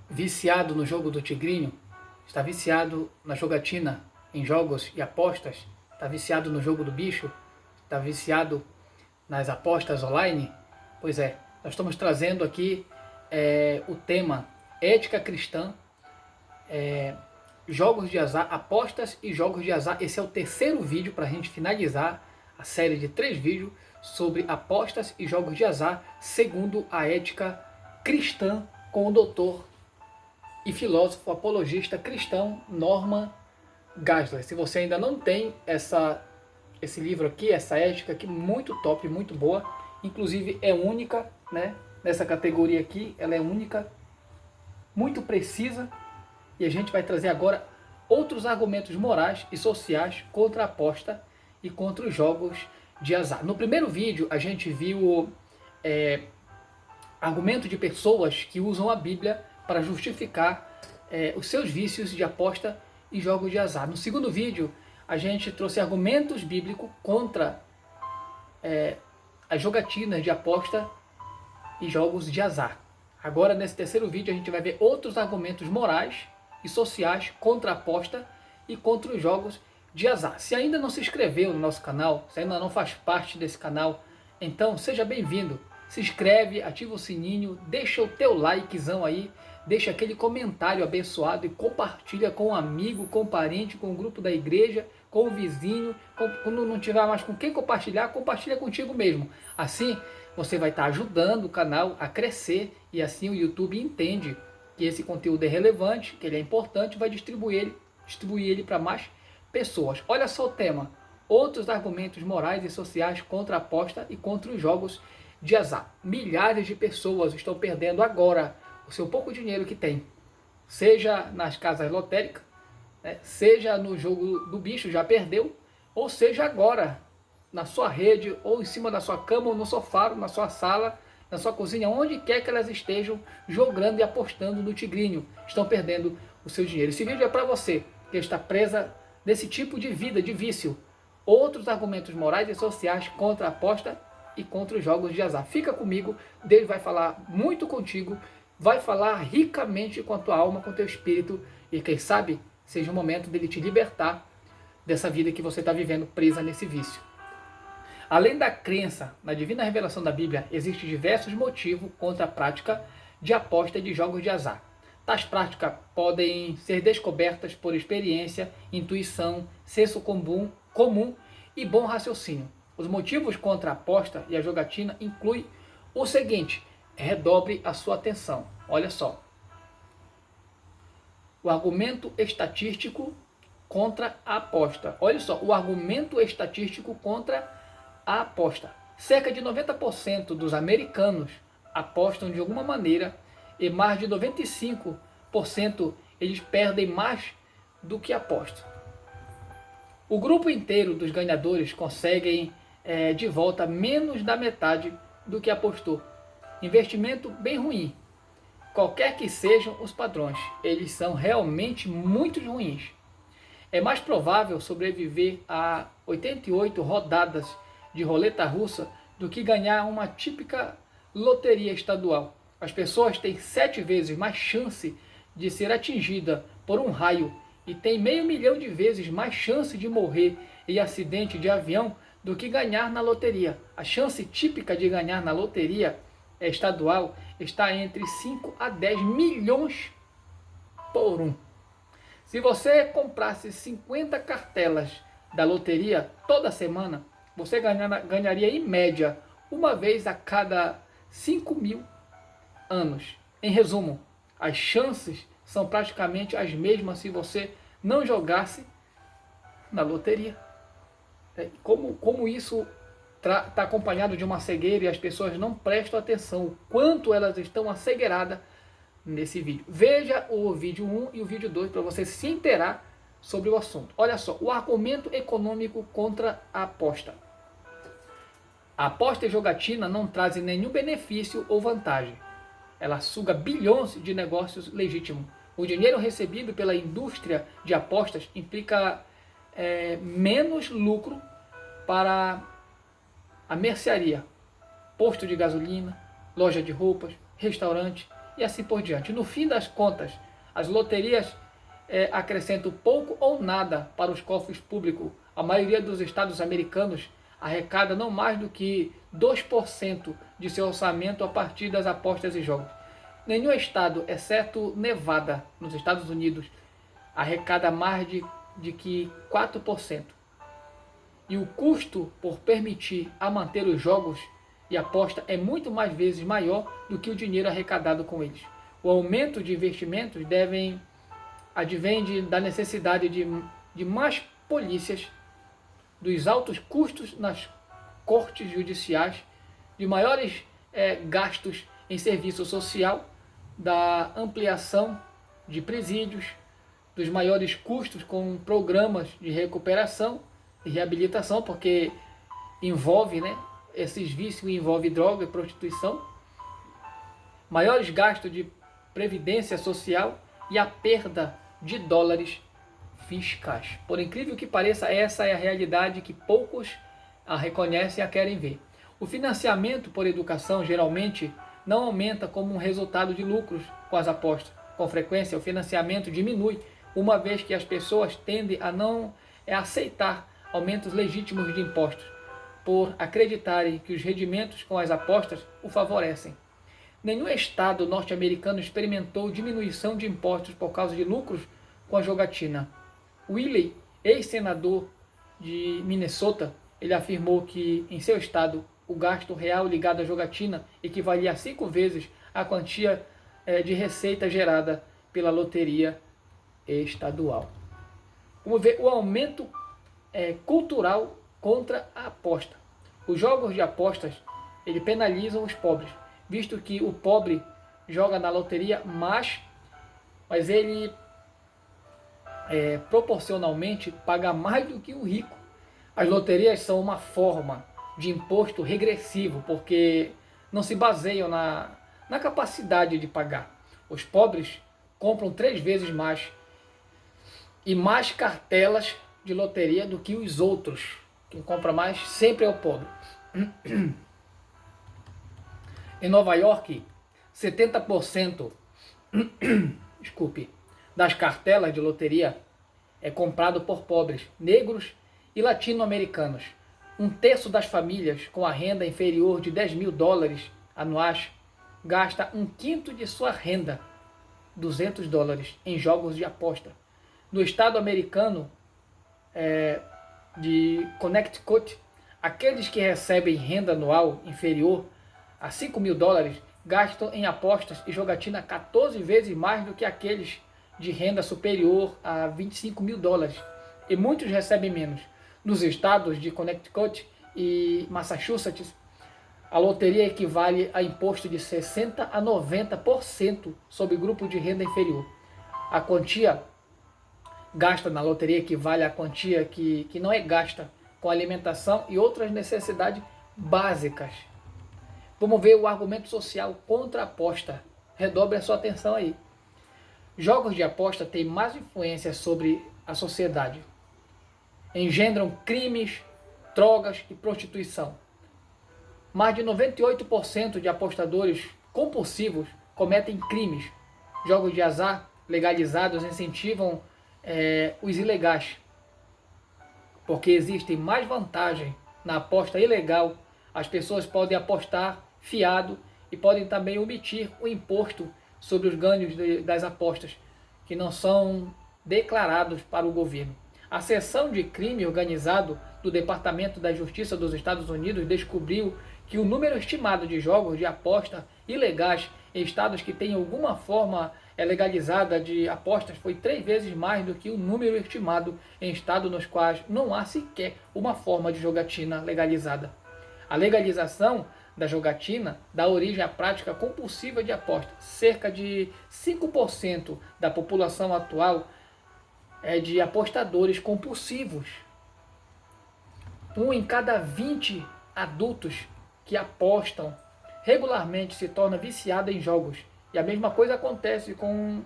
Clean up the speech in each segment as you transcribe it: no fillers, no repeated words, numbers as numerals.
viciado no jogo do tigrinho? Está viciado na jogatina em jogos e apostas? Está viciado no jogo do bicho? Está viciado nas apostas online? Pois é, nós estamos trazendo aqui o tema ética cristã, jogos de azar, apostas e jogos de azar. Esse é o terceiro vídeo para a gente finalizar a série de 3 vídeos sobre apostas e jogos de azar, segundo a ética cristã, com o doutor e filósofo apologista cristão Norman Geisler. Se você ainda não tem esse livro aqui, essa ética aqui, muito top, muito boa, inclusive é única, né? Nessa categoria aqui, ela é única, muito precisa, e a gente vai trazer agora outros argumentos morais e sociais contra a aposta e contra os jogos de azar. No primeiro vídeo a gente viu argumento de pessoas que usam a Bíblia para justificar os seus vícios de aposta e jogos de azar. No segundo vídeo a gente trouxe argumentos bíblicos contra as jogatinas de aposta e jogos de azar. Agora, nesse terceiro vídeo, a gente vai ver outros argumentos morais e sociais contra a aposta e contra os jogos de azar. Se ainda não se inscreveu no nosso canal, se ainda não faz parte desse canal, então seja bem-vindo. Se inscreve, ativa o sininho, deixa o teu likezão aí, deixa aquele comentário abençoado e compartilha com um amigo, com um parente, com o grupo da igreja, com o vizinho. Quando não tiver mais com quem compartilhar, compartilha contigo mesmo. Assim você vai estar ajudando o canal a crescer e assim o YouTube entende que esse conteúdo é relevante, que ele é importante, vai distribuir ele para mais pessoas. Olha só o tema: outros argumentos morais e sociais contra a aposta e contra os jogos de azar. Milhares de pessoas estão perdendo agora o seu pouco dinheiro que tem, seja nas casas lotéricas, né, seja no jogo do bicho, já perdeu, ou seja agora na sua rede, ou em cima da sua cama, ou no sofá, na sua sala, na sua cozinha, onde quer que elas estejam jogando e apostando no tigrinho, estão perdendo o seu dinheiro. Esse vídeo é para você que está presa nesse tipo de vida, de vício. Outros argumentos morais e sociais contra a aposta e contra os jogos de azar. Fica comigo, Deus vai falar muito contigo, vai falar ricamente com a tua alma, com o teu espírito, e quem sabe seja o momento dele te libertar dessa vida que você está vivendo presa nesse vício. Além da crença na divina revelação da Bíblia, existem diversos motivos contra a prática de aposta e de jogos de azar. Tais práticas podem ser descobertas por experiência, intuição, senso comum e bom raciocínio. Os motivos contra a aposta e a jogatina incluem o seguinte: redobre a sua atenção. Olha só. O argumento estatístico contra a aposta. Olha só, o argumento estatístico contra a aposta. Cerca de 90% dos americanos apostam de alguma maneira e mais de 95% eles perdem mais do que apostam. O grupo inteiro dos ganhadores conseguem de volta menos da metade do que apostou. Investimento bem ruim. Qualquer que sejam os padrões, eles são realmente muito ruins. É mais provável sobreviver a 88 rodadas de roleta russa do que ganhar uma típica loteria estadual. As pessoas têm 7 vezes mais chance de ser atingida por um raio e têm 500 mil de vezes mais chance de morrer em acidente de avião do que ganhar na loteria. A chance típica de ganhar na loteria estadual está entre 5 a 10 milhões por um. Se você comprasse 50 cartelas da loteria toda semana, você ganharia em média uma vez a cada 5.000 anos. Em resumo, as chances são praticamente as mesmas se você não jogasse na loteria. Como isso está acompanhado de uma cegueira e as pessoas não prestam atenção o quanto elas estão acegueiradas nesse vídeo. Veja o vídeo 1 e o vídeo 2 para você se inteirar sobre o assunto. Olha só, o argumento econômico contra a aposta. A aposta e jogatina não trazem nenhum benefício ou vantagem. Ela suga bilhões de negócios legítimos. O dinheiro recebido pela indústria de apostas implica menos lucro para a mercearia, posto de gasolina, loja de roupas, restaurante e assim por diante. No fim das contas, as loterias acrescentam pouco ou nada para os cofres públicos. A maioria dos estados americanos arrecada não mais do que 2% de seu orçamento a partir das apostas e jogos. Nenhum estado, exceto Nevada, nos Estados Unidos, arrecada mais de que 4%. E o custo por permitir a manter os jogos e aposta é muito mais vezes maior do que o dinheiro arrecadado com eles. O aumento de investimentos advém da necessidade de mais polícias, dos altos custos nas cortes judiciais, de maiores gastos em serviço social, da ampliação de presídios, dos maiores custos com programas de recuperação e reabilitação, porque envolve, esses vícios envolvem droga e prostituição, maiores gastos de previdência social e a perda de dólares fiscais. Por incrível que pareça, essa é a realidade que poucos a reconhecem e a querem ver. O financiamento por educação geralmente não aumenta como um resultado de lucros com as apostas. Com frequência, o financiamento diminui, uma vez que as pessoas tendem a não aceitar aumentos legítimos de impostos, por acreditarem que os rendimentos com as apostas o favorecem. Nenhum estado norte-americano experimentou diminuição de impostos por causa de lucros com a jogatina. Willey, ex-senador de Minnesota, ele afirmou que em seu estado o gasto real ligado à jogatina equivalia a 5 vezes a quantia de receita gerada pela loteria estadual. Vamos ver o aumento cultural contra a aposta. Os jogos de apostas ele penalizam os pobres, visto que o pobre joga na loteria, mas ele proporcionalmente paga mais do que o rico. As loterias são uma forma de imposto regressivo, porque não se baseiam na capacidade de pagar. Os pobres compram 3 vezes mais e mais cartelas de loteria do que os outros. Quem compra mais sempre é o pobre. Em Nova York, 70% das cartelas de loteria é comprado por pobres, negros e latino-americanos. 1/3 das famílias com a renda inferior de 10 mil dólares anuais gasta 1/5 de sua renda, 200 dólares, em jogos de aposta. No estado americano de Connecticut, aqueles que recebem renda anual inferior a 5 mil dólares gastam em apostas e jogatina 14 vezes mais do que aqueles de renda superior a 25 mil dólares, e muitos recebem menos. Nos estados de Connecticut e Massachusetts, a loteria equivale a imposto de 60% a 90% sobre grupo de renda inferior. A quantia gasta na loteria equivale à quantia que não é gasta com alimentação e outras necessidades básicas. Vamos ver o argumento social contra a aposta. Redobre a sua atenção aí. Jogos de aposta têm mais influência sobre a sociedade. Engendram crimes, drogas e prostituição. Mais de 98% de apostadores compulsivos cometem crimes. Jogos de azar legalizados incentivam os ilegais, porque existe mais vantagem na aposta ilegal. As pessoas podem apostar fiado e podem também omitir o imposto sobre os ganhos das apostas, que não são declarados para o governo. A seção de crime organizado do Departamento da Justiça dos Estados Unidos descobriu que o número estimado de jogos de aposta ilegais em estados que têm alguma forma legalizada de apostas foi 3 vezes mais do que o número estimado em estados nos quais não há sequer uma forma de jogatina legalizada. A legalização da jogatina dá origem à prática compulsiva de aposta. Cerca de 5% da população atual é de apostadores compulsivos. 1 em cada 20 adultos que apostam regularmente se torna viciado em jogos. E a mesma coisa acontece com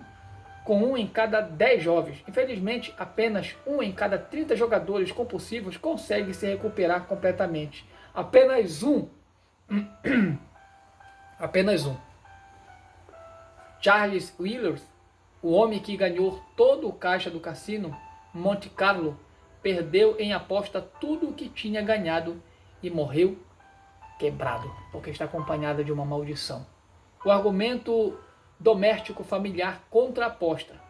1 em cada 10 jovens. Infelizmente, apenas 1 em cada 30 jogadores compulsivos consegue se recuperar completamente. Apenas um. Charles Willers, o homem que ganhou todo o caixa do cassino Monte Carlo, perdeu em aposta tudo o que tinha ganhado e morreu quebrado, porque está acompanhada de uma maldição. O argumento doméstico familiar contra a aposta.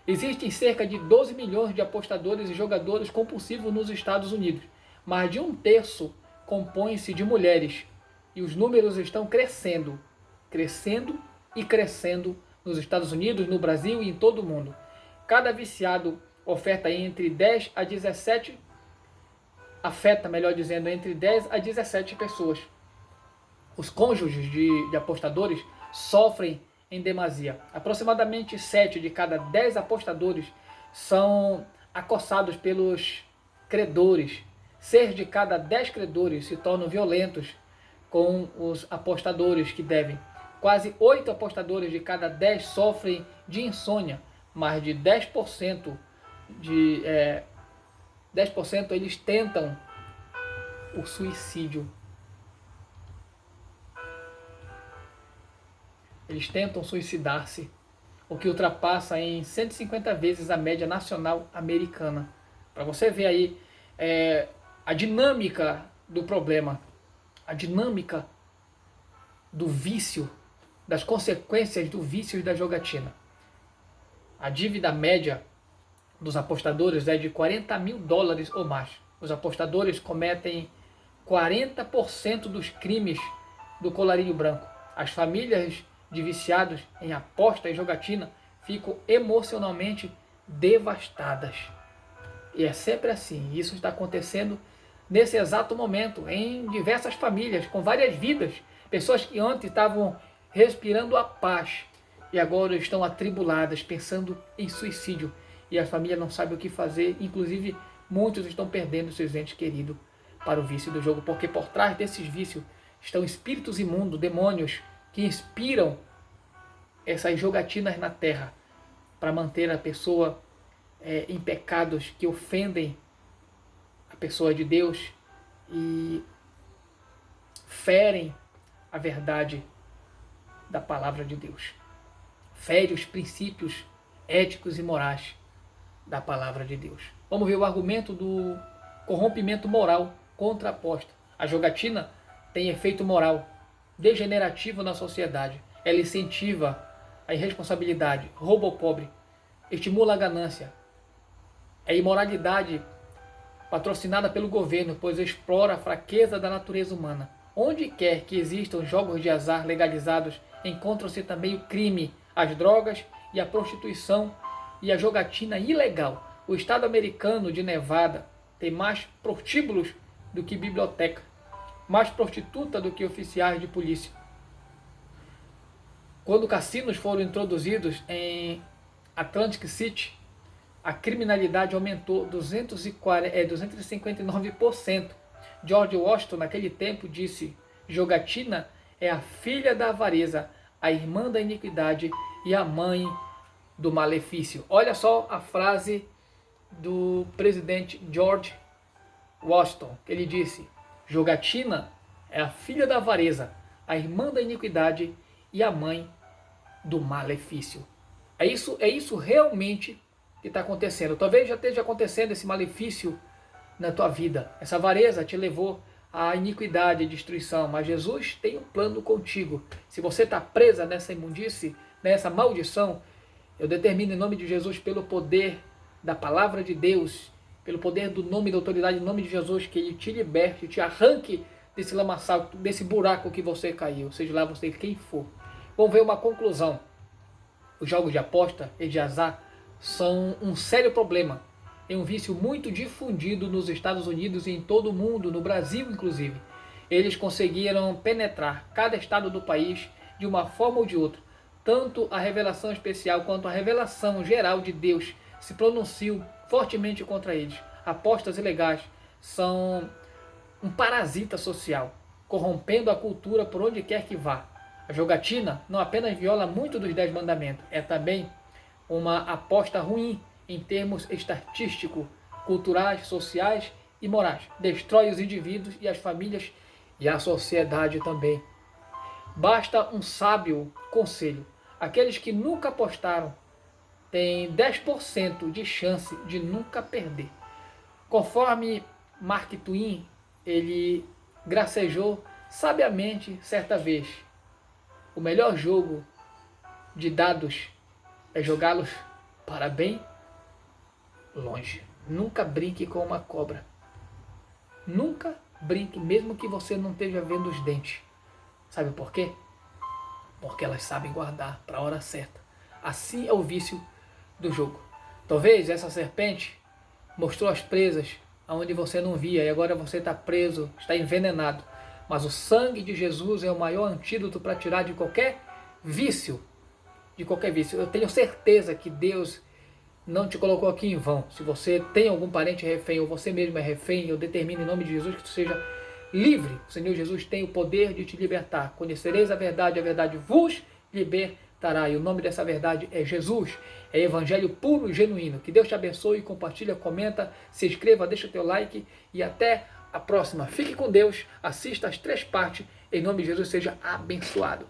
Existem cerca de 12 milhões de apostadores e jogadores compulsivos nos Estados Unidos. Mais de um terço compõe-se de mulheres. E os números estão crescendo, crescendo e crescendo nos Estados Unidos, no Brasil e em todo o mundo. Cada viciado oferta entre 10 a 17, afeta, melhor dizendo, entre 10 a 17 pessoas. Os cônjuges de apostadores sofrem em demasia. Aproximadamente 7 de cada 10 apostadores são acossados pelos credores. 6 de cada 10 credores se tornam violentos com os apostadores que devem. Quase 8 apostadores de cada 10 sofrem de insônia. Mais de 10% eles tentam o suicídio. Eles tentam suicidar-se, o que ultrapassa em 150 vezes a média nacional americana. Para você ver aí a dinâmica do problema, a dinâmica do vício, das consequências do vício e da jogatina. A dívida média dos apostadores é de 40 mil dólares ou mais. Os apostadores cometem 40% dos crimes do colarinho branco. As famílias de viciados em aposta e jogatina ficam emocionalmente devastadas. E é sempre assim. Isso está acontecendo nesse exato momento em diversas famílias, com várias vidas. Pessoas que antes estavam respirando a paz e agora estão atribuladas, pensando em suicídio. E a família não sabe o que fazer. Inclusive, muitos estão perdendo seus entes queridos para o vício do jogo, porque por trás desses vícios estão espíritos imundos, demônios, que inspiram essas jogatinas na terra para manter a pessoa em pecados que ofendem a pessoa de Deus e ferem a verdade da palavra de Deus. Fere os princípios éticos e morais da palavra de Deus. Vamos ver o argumento do corrompimento moral contra a aposta. A jogatina tem efeito moral degenerativo na sociedade. Ela incentiva a irresponsabilidade, roubo ao pobre, estimula a ganância. É imoralidade patrocinada pelo governo, pois explora a fraqueza da natureza humana. Onde quer que existam jogos de azar legalizados, encontram-se também o crime, as drogas e a prostituição e a jogatina ilegal. O estado americano de Nevada tem mais prostíbulos do que biblioteca, mais prostituta do que oficiais de polícia. Quando cassinos foram introduzidos em Atlantic City, a criminalidade aumentou 259%. George Washington, naquele tempo, disse: jogatina é a filha da avareza, a irmã da iniquidade e a mãe do malefício. Olha só a frase do presidente George Washington, que ele disse: jogatina é a filha da avareza, a irmã da iniquidade e a mãe do malefício. É isso realmente que está acontecendo. Talvez já esteja acontecendo esse malefício na tua vida. Essa avareza te levou à iniquidade e destruição, mas Jesus tem um plano contigo. Se você está presa nessa imundície, nessa maldição, eu determino em nome de Jesus, pelo poder da palavra de Deus, pelo poder do nome e da autoridade, em nome de Jesus, que Ele te liberte, te arranque desse lamaçal, desse buraco que você caiu, seja lá você quem for. Vamos ver uma conclusão. Os jogos de aposta e de azar são um sério problema. É um vício muito difundido nos Estados Unidos e em todo o mundo, no Brasil inclusive. Eles conseguiram penetrar cada estado do país de uma forma ou de outra. Tanto a revelação especial quanto a revelação geral de Deus se pronunciam fortemente contra eles. Apostas ilegais são um parasita social, corrompendo a cultura por onde quer que vá. A jogatina não apenas viola muito dos 10 mandamentos, é também uma aposta ruim em termos estatísticos, culturais, sociais e morais. Destrói os indivíduos e as famílias e a sociedade também. Basta um sábio conselho. Aqueles que nunca apostaram têm 10% de chance de nunca perder. Conforme Mark Twain, ele gracejou sabiamente certa vez: o melhor jogo de dados é jogá-los para bem longe. Nunca brinque com uma cobra. Nunca brinque, mesmo que você não esteja vendo os dentes. Sabe por quê? Porque elas sabem guardar para a hora certa. Assim é o vício do jogo. Talvez essa serpente mostrou as presas aonde você não via e agora você está preso, está envenenado. Mas o sangue de Jesus é o maior antídoto para tirar de qualquer vício. De qualquer vício. Eu tenho certeza que Deus não te colocou aqui em vão. Se você tem algum parente refém ou você mesmo é refém, eu determino em nome de Jesus que tu seja livre. O Senhor Jesus tem o poder de te libertar. Conhecereis a verdade vos libertará. E o nome dessa verdade é Jesus. É evangelho puro e genuíno. Que Deus te abençoe, compartilha, comenta, se inscreva, deixa o teu like e até a próxima. Fique com Deus, assista as 3 partes. Em nome de Jesus, seja abençoado.